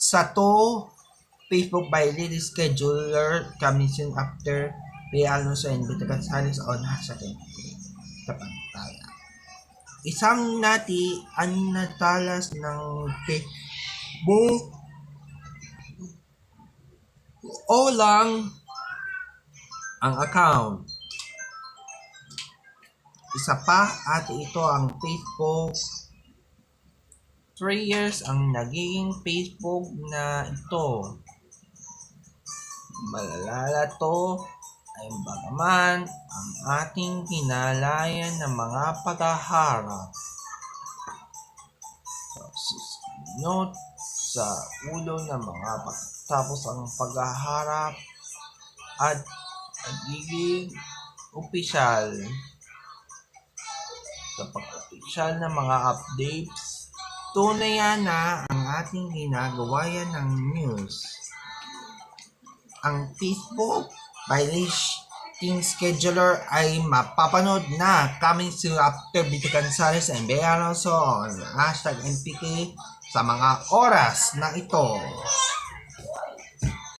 Sa to, Facebook violated scheduler coming soon after Bea Alonso and Vita Gonzalez on hashtag kapantaya. Isang nati ang natalas ng Facebook o lang ang account. Isa pa at ito ang Facebook 3 years ang naging Facebook na ito. Malalala to ay bagaman ang ating kinalayan ng mga paghaharap. Susunod sa ulo ng mga pagtapos ang paghaharap at nagiging opisyal. Kapag opisyal na mga updates, tunay na ang ating ginagawa yan ng news. Ang Facebook violating scheduler ay mapapanood na coming soon after Vita Gonzalez and Bea Alonso on hashtag NPK sa mga oras na ito.